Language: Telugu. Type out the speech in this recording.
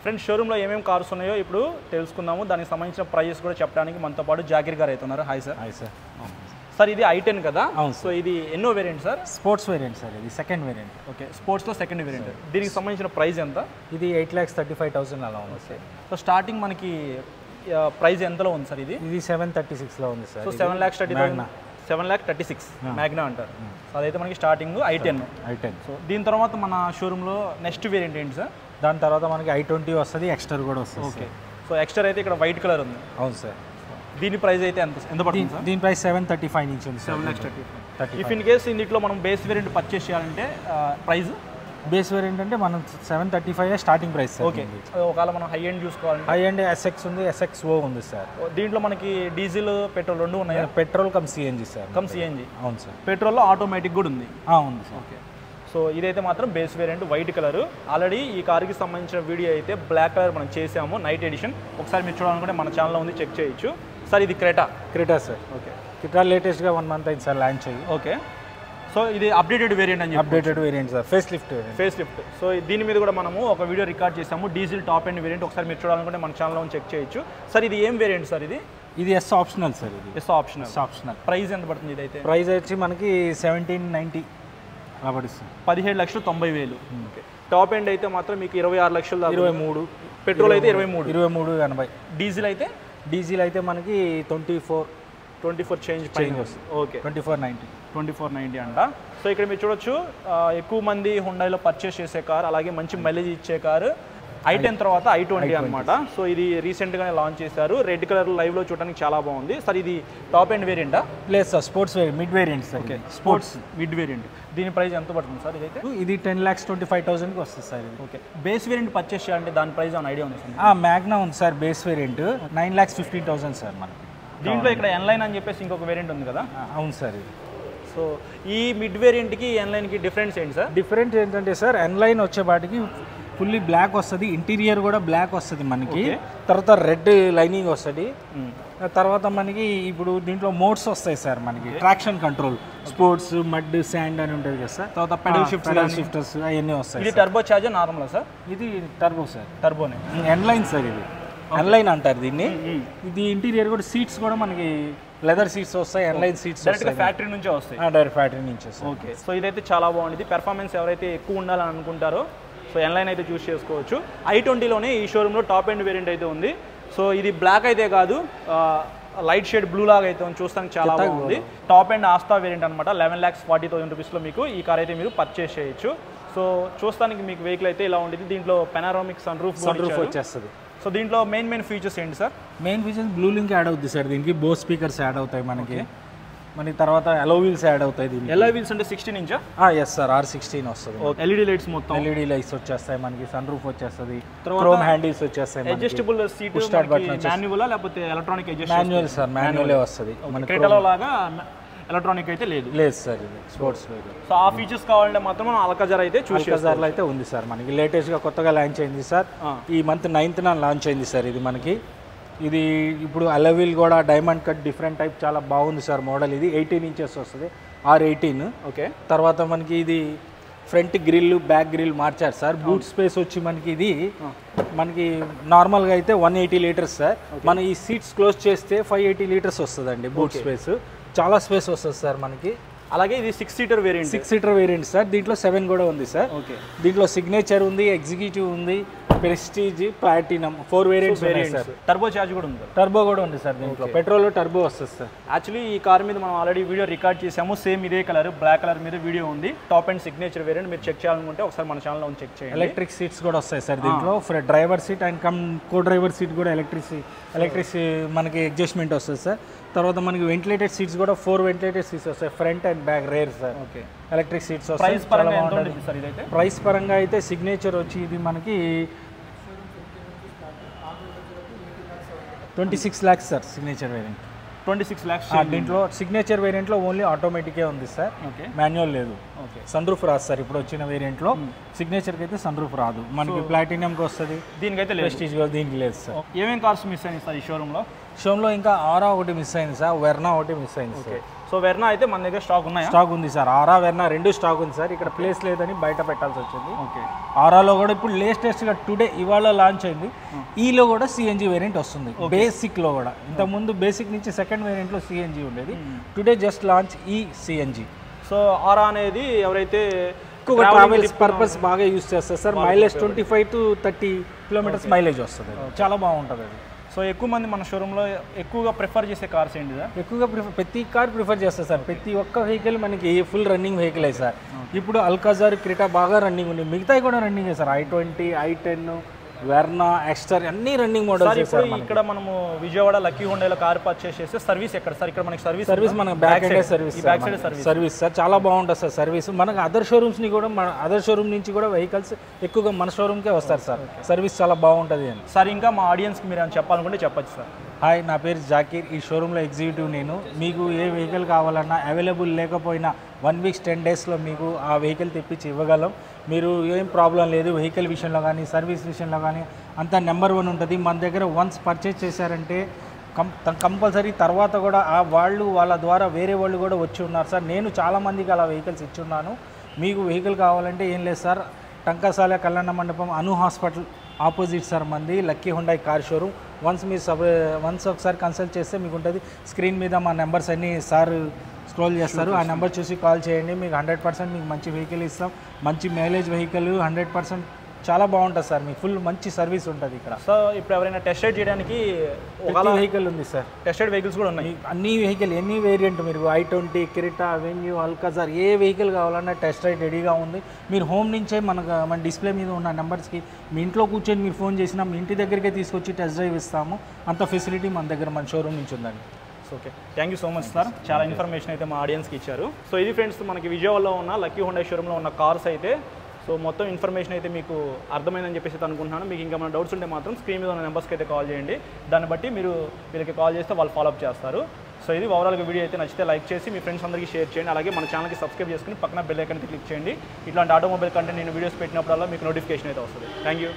ఫ్రెండ్స్ షోరూంలో ఏమేమి కార్స్ ఉన్నాయో ఇప్పుడు తెలుసుకుందాము. దానికి సంబంధించిన ప్రైజెస్ కూడా చెప్పడానికి మనతో పాటు జాకిర్ గారు అయితే ఉన్నారు. Hi sir. Hi sir. Sir ఇది i10 కదా? అవును. సో ఇది ఎన్నో variant sir? Sports variant sir, ఇది సెకండ్ వేరియంట్. ఓకే, స్పోర్ట్స్లో సెకండ్ వేరియంట్. దీనికి సంబంధించిన ప్రైస్ ఎంత? ఇది 8,35,000 అలా ఉంది సార్. సో స్టార్టింగ్ మనకి ప్రైస్ ఎంతలో ఉంది సార్? ఇది 736లో ఉంది సార్. సో 7,30,000 7,36,000 మ్యాగ్నా అంటారు. సో అదైతే మనకి స్టార్టింగ్ i10. సో దీని తర్వాత మన షోరూంలో నెక్స్ట్ వేరియంట్ ఏంటి సార్? దాని తర్వాత మనకి i20 వస్తుంది, ఎక్స్టర్ కూడా వస్తుంది. ఓకే, సో ఎక్స్టర్ అయితే ఇక్కడ వైట్ కలర్ ఉంది. అవును సార్. దీని ప్రైస్ అయితే ఎంత పడుతుంది సార్? దీని ప్రైస్ 735 నుంచి ఉంది సార్. 7,35,000. ఇఫ్ ఇన్ కేస్ ఇందులో మనం బేస్ వేరియంట్ పర్చేస్ చేయాలంటే ప్రైస్ బేస్ వేరియంట్ అంటే మనం 735 స్టార్టింగ్ ప్రైస్. ఓకే, ఒకవేళ మనం హై ఎండ్ చూసుకోవాలంటే హై ఎండ్ SX ఉంది, SXO ఉంది సార్. దీంట్లో మనకి డీజిల్ పెట్రోల్ రెండు ఉన్నాయి. Petrol come CNG sir. Come CNG. అవును సార్. పెట్రోల్లో ఆటోమేటిక్ కూడా ఉంది. ఉంది సార్. ఓకే, సో ఇదైతే మాత్రం base variant white colour. Already ఈ కార్కి సంబంధించిన వీడియో అయితే బ్లాక్ కలర్ మనం చేసాము, నైట్ ఎడిషన్. ఒకసారి మీరు చూడాలనుకుంటే మన ఛానల్లో ఉంది, చెక్ చేయొచ్చు. సార్ ఇది క్రెటా సార్. ఓకే, క్రెటా లేటెస్ట్గా 1 month అయింది సార్ లాంచ్ అయ్యి. ఓకే, సో ఇది అప్డేటెడ్ వేరియంట్ అని చెప్పి. Updated variant sir, face lift. So దీని మీద కూడా మనము ఒక వీడియో రికార్డ్ చేసాము, డీజిల్ టాప్ ఎండ్ వేరియంట్. ఒకసారి మీరు చూడాలనుకుంటే మన ఛానల్లో చెక్ చేయొచ్చు. సార్ ఇది ఏం వేరియంట్ సార్? ఇది S ఆప్షనల్ సార్. ఇది S ఆప్షనల్. ప్రైస్ ఎంత పడుతుంది ఇదైతే? ప్రైస్ వచ్చి మనకి 1790 కాబట్టి 17,90,000. ఓకే, టాప్ ఎండ్ అయితే మాత్రం మీకు 26 లక్షలు. 23. పెట్రోల్ అయితే 23. 23.80. డీజిల్ అయితే మనకి 24 చేంజ్ వస్తుంది. ఓకే, 2490 అంట. సో ఇక్కడ మీరు చూడొచ్చు, ఎక్కువ మంది హుండాయిలో పర్చేస్ చేసే కార్, అలాగే మంచి మైలేజ్ ఇచ్చే కారు i10 తర్వాత i20 అనమాట. సో ఇది రీసెంట్గానే లాంచ్ చేశారు. రెడ్ కలర్ లైవ్లో చూడడానికి చాలా బాగుంది. సార్ ఇది టాప్ ఎండ్ వేరియంటా? లేదు sir, sports mid variant sir. Okay, sports mid variant. దీని ప్రైస్ ఎంత పడుతుంది సార్ ఇదైతే? ఇది 10,25,000కి వస్తుంది సార్. ఇది ఓకే, బేస్ వేరియంట్ పర్చేస్ చేయాలంటే దాని ప్రైస్ అని ఐడియా ఉంది సార్? మ్యాగ్నా ఉంది సార్ బేస్ వేరియంట్, 9,15,000 సార్ మనకి. దీంట్లో ఇక్కడ ఎన్లైన్ అని చెప్పేసి ఇంకొక వేరియంట్ ఉంది కదా? అవును సార్. ఇది సో ఈ మిడ్ వేరియంట్కి ఎన్లైన్కి డిఫరెన్స్ ఏంటి సార్? డిఫరెంట్ ఏంటంటే సార్, ఎన్లైన్ వచ్చేపాటికి ఫుల్లీ బ్లాక్ వస్తుంది, ఇంటీరియర్ కూడా బ్లాక్ వస్తుంది మనకి. తర్వాత రెడ్ లైనింగ్ వస్తుంది. తర్వాత మనకి ఇప్పుడు దీంట్లో మోడ్స్ వస్తాయి సార్ మనకి. Traction control, sports, mud, sand అని ఉంటుంది కదా సార్. తర్వాత పెడల్ షిఫ్టర్స్ అవన్నీ వస్తాయి. ఇది టర్బో చార్జ్ నార్మల్ సార్? ఇది టర్బో సార్. టర్బోనే ఎన్లైన్ సార్. ఇది ఎన్లైన్ అంటారు దీన్ని. ఇది ఇంటీరియర్ కూడా సీట్స్ కూడా మనకి లెదర్ సీట్స్ వస్తాయి, ఎన్లైన్ సీట్స్ ఫ్యాక్టరీ నుంచే వస్తాయి. డైరెక్ట్ ఫ్యాక్టరీ నుంచి వస్తాయి. ఓకే, సో ఇదైతే చాలా బాగుంది. పెర్ఫార్మెన్స్ ఎవరైతే ఎక్కువ ఉండాలని అనుకుంటారో సో ఎన్లైన్ అయితే చూస్ చేసుకోవచ్చు. i20లోనే ఈ షోరూంలో టాప్ ఎండ్ వేరియంట్ అయితే ఉంది. సో ఇది బ్లాక్ అయితే కాదు, లైట్ షేడ్ బ్లూ లాగా అయితే ఉంది, చూస్తానికి చాలా బాగుంది. టాప్ ఎండ్ ఆస్తా వేరియంట్ అనమాట. 11,40,000 రూపీస్లో మీకు ఈ కార్ అయితే మీరు పర్చేస్ చేయొచ్చు. సో చూస్తానికి మీకు వెహికల్ అయితే ఇలా ఉండేది. దీంట్లో పెనారామిక్ సన్ రూఫ్ వచ్చేస్తుంది. సో దీంట్లో మెయిన్ ఫీచర్స్ ఏంటి sir? Main features blue link add అవుతుంది సార్. దీనికి బోస్ స్పీకర్స్ యాడ్ అవుతాయి మనకి. తర్వాత అలో వీల్స్ యాడ్ అవుతాయి. దీనికి ఎలా వీల్స్ అంటే 16 ఇంచా? ఎస్ సార్, R16 వస్తుంది. LED లైట్స్ మొత్తం LED లైట్స్ వచ్చేస్తాయి మనకి. సన్ రూఫ్ వచ్చేస్తుంది, క్రోమ్ హ్యాండిల్స్ వచ్చేస్తాయి. అడ్జస్టబుల్ సీట్ మాన్యువల్ లేకపోతే ఎలక్ట్రానిక్ అడ్జస్ట్? మాన్యువల్ సార్, మాన్యువలే వస్తుంది. మనకి క్రెటాలో లాగా ఎలక్ట్రానిక్ అయితే లేదు సార్. ఇది స్పోర్ట్స్. సో ఆ ఫీచర్స్ కావాలంటే మాత్రం మనం అల్కాజార్ అయితే అల్కాజార్లో అయితే ఉంది సార్ మనకి. లేటెస్ట్గా కొత్తగా లాంచ్ అయింది సార్. ఈ మంత్ 9th లాంచ్ అయింది సార్ ఇది మనకి. ఇది ఇప్పుడు అలవిల్ కూడా డైమండ్ కట్ డిఫరెంట్ టైప్ చాలా బాగుంది సార్ మోడల్. ఇది 18 inches వస్తుంది, R18. ఓకే, తర్వాత మనకి ఇది ఫ్రంట్ గ్రిల్, బ్యాక్ గ్రిల్ మార్చారు సార్. బూట్ స్పేస్ వచ్చి మనకి ఇది మనకి నార్మల్గా అయితే 180 liters సార్. మన ఈ సీట్స్ క్లోజ్ చేస్తే 580 liters వస్తుందండి బూట్ స్పేస్. చాలా స్పేస్ వస్తుంది సార్ మనకి. అలాగే ఇది 6 seater variant. 6 seater variant sir. దీంట్లో 7 కూడా ఉంది సార్. ఓకే, దీంట్లో సిగ్నేచర్ ఉంది, ఎగ్జిక్యూటివ్ ఉంది, ప్రెస్టీజ్, ప్లాటినం 4 వేరియంట్స్ ఉన్నాయి సార్. టర్బో చార్జ్ కూడా ఉంది. టర్బో కూడా ఉంది సార్. దీంట్లో పెట్రోల్ టర్బో వస్తుంది సార్. యాక్చువల్లీ ఈ కార్ మీద మనం ఆల్రెడీ వీడియో రికార్డ్ చేసాము. సేమ్ ఇదే కలర్, బ్లాక్ కలర్ మీద వీడియో ఉంది. Top and signature variant. మీరు చెక్ చేయాలనుకుంటే ఒకసారి మన ఛానల్లో చెక్ చేయండి. ఎలక్ట్రిక్ సీట్స్ కూడా వస్తాయి సార్ దీంట్లో. Driver seat and co driver seat కూడా ఎలక్ట్రిక్ మనకి అడ్జస్ట్మెంట్ వస్తుంది సార్. తర్వాత మనకి వెంటిలేటెడ్ సీట్స్ కూడా 4 వెంటిలేటెడ్ సీట్స్ వస్తాయి, front and back rare sir. Okay, electric seats వస్తాయి. ప్రైస్ పరంగా అయితే సిగ్నేచర్ వచ్చి ఇది మనకి 26 lakhs sir. Signature variant 26 lakhs. దీంట్లో సిగ్నేచర్ వేరియంట్లో ఓన్లీ ఆటోమేటికే ఉంది సార్, మాన్యువల్ లేదు. సన్ రూఫ్ రాదు సార్ ఇప్పుడు వచ్చిన వేరియంట్లో. సిగ్నేచర్కి అయితే సన్ రూఫ్ రాదు మనకి. ప్లాటినంకి వస్తుంది, దీనికైతే ప్రెస్టీజ్ దీనికి లేదు సార్. ఏమేమి కార్స్ మిస్ అయింది సార్ ఈ షోరూంలో? ఇంకా ఆరా ఒకటి మిస్ అయింది సార్, వెర్నా ఒకటి మిస్ అయింది సార్. సో వెర్నా అయితే మన దగ్గర స్టాక్ ఉన్నాయా? స్టాక్ ఉంది సార్. ఆరా వెర్నా రెండు స్టాక్ ఉంది సార్. ఇక్కడ ప్లేస్ లేదని బయట పెట్టాల్సి వచ్చింది. ఓకే. ఆరాలో కూడా ఇప్పుడు లేటెస్ట్గా టుడే ఇవాళ లాంచ్ అయింది. ఈలో కూడా సిఎన్జి వేరియంట్ వస్తుంది. బేసిక్లో కూడా ఇంతకుముందు బేసిక్ నుంచి సెకండ్ వేరియంట్లో సిఎన్జి ఉండేది. టుడే జస్ట్ లాంచ్ ఈ సిఎన్జి. సో ఆరా అనేది ఎవరైతే ఎక్కువ ట్రావెల్స్ పర్పస్ బాగా యూజ్ చేస్తారు sir. Mileage 25 to 30 kilometres mileage వస్తుంది. చాలా బాగుంటుంది అది. సో ఎక్కువ మంది మన షోరూంలో ఎక్కువగా ప్రిఫర్ చేసే కార్స్ ఏంటి సార్? ఎక్కువగా ప్రతి కార్ ప్రిఫర్ చేస్తారు సార్. ప్రతి ఒక్క వెహికల్ మనకి ఫుల్ రన్నింగ్ వెహికల్ సార్. ఇప్పుడు అల్కాజార్, క్రెటా బాగా రన్నింగ్ ఉంది. మిగతాయి కూడా running sir. i20, i10, Verna, Exter అన్ని రన్నింగ్ మోడల్స్ సార్. ఇక్కడ మనము విజయవాడ లక్కీ హుండైలో కార్ పర్చేస్ చేస్తే సర్వీస్ ఎక్కడ సార్? ఇక్కడ మనకి సర్వీస్ మనకి బ్యాక్ సైడ్ సర్వీస్ సార్ చాలా బాగుంటుంది సార్. సర్వీస్ మనకు అదర్ షోరూమ్స్ని కూడా అదర్ షోరూమ్ నుంచి కూడా వెహికల్స్ ఎక్కువగా మన షోరూమ్కే వస్తారు సార్. సర్వీస్ చాలా బాగుంటుంది అని సార్. ఇంకా మా ఆడియన్స్కి మీరు ఏమైనా చెప్పాలనుకుంటే చెప్పచ్చు సార్. హాయ్, నా పేరు జాకీర్. ఈ షోరూంలో ఎగ్జిక్యూటివ్ నేను. మీకు ఏ వెహికల్ కావాలన్నా అవైలబుల్ లేకపోయినా 1 week 10 daysలో మీకు ఆ వెహికల్ తెప్పించి ఇవ్వగలం. మీరు ఏం ప్రాబ్లం లేదు. వెహికల్ విషయంలో కానీ సర్వీస్ విషయంలో కానీ అంతా నెంబర్ 1 ఉంటుంది మన దగ్గర. వన్స్ పర్చేజ్ చేశారంటే కంపల్సరీ తర్వాత కూడా వాళ్ళ ద్వారా వేరే వాళ్ళు కూడా వచ్చి ఉన్నారు సార్. నేను చాలామందికి అలా వెహికల్స్ ఇచ్చున్నాను. మీకు వెహికల్ కావాలంటే ఏం లేదు సార్, టంకసాల కళ్యాణ మండపం అను హాస్పిటల్ ఆపోజిట్ సార్ మంది lucky Hyundai car showroom. Once ఒకసారి కన్సల్ట్ చేస్తే మీకు ఉంటుంది. స్క్రీన్ మీద మా నెంబర్స్ అన్నీ సార్ స్క్రోల్ చేస్తారు. ఆ నెంబర్ చూసి కాల్ చేయండి. మీకు 100% మీకు మంచి వెహికల్ ఇస్తాం. మంచి మైలేజ్ వెహికల్ 100% చాలా బాగుంటుంది సార్. మీకు ఫుల్ మంచి సర్వీస్ ఉంటుంది ఇక్కడ. సో ఇప్పుడు ఎవరైనా టెస్ట్ రైడ్ చేయడానికి ఒక వెహికల్ ఉంది సార్. టెస్ట్ రైడ్ వెహికల్స్ కూడా ఉన్నాయి. అన్ని వెహికల్ ఎన్ని వేరియంట్ మీరు i20, క్రెటా, అవెన్యూ, అల్కాజార్ ఏ వెహికల్ కావాలన్నా టెస్ట్ రైడ్ రెడీగా ఉంది. మీరు హోమ్ నుంచే మన డిస్ప్లే మీద ఉన్న నెంబర్స్కి మీ ఇంట్లో కూర్చొని మీరు ఫోన్ చేసినా మీ ఇంటి దగ్గరికే తీసుకొచ్చి టెస్ట్ డ్రైవ్ ఇస్తాము. అంత ఫెసిలిటీ మన దగ్గర మన షోరూమ్ నుంచి ఉందండి. Okay, thank you so much sir. చాలా ఇన్ఫర్మేషన్ అయితే మా ఆడియన్స్కి ఇచ్చారు. సో ఇది ఫ్రెండ్స్ మనకి విజయవాడలో ఉన్న లక్కీ హుండై షోరూంలో ఉన్న కార్స్ అయితే. సో మొత్తం ఇన్ఫర్మేషన్ అయితే మీకు అర్థమైందని చెప్పేసి అనుకుంటున్నాను. మీకు ఇంకా మన డౌట్స్ ఉంటే మాత్రం స్క్రీన్ మీద ఉన్న నెంబర్స్కి అయితే కాల్ చేయండి. దాన్ని బట్టి మీరు వీళ్ళకి కాల్ చేస్తే వాళ్ళు ఫాలోఅప్ చేస్తారు. సో ఇది ఓవరాల్గా వీడియో అయితే నచ్చితే లైక్ చేసి మీ ఫ్రెండ్స్ అందరికీ షేర్ చేయండి. అలాగే మన ఛానల్కి సబ్స్క్రైబ్ చేసుకుని పక్కన బెల్ ఐకాన్ క్లిక్ చేయండి. ఇట్లాంటి ఆటోమొబైల్ కంటెంట్ నేను వీడియోస్ పెట్టినప్పుడల్లా మీకు నోటిఫికేషన్ అయితే వస్తుంది. Thank you.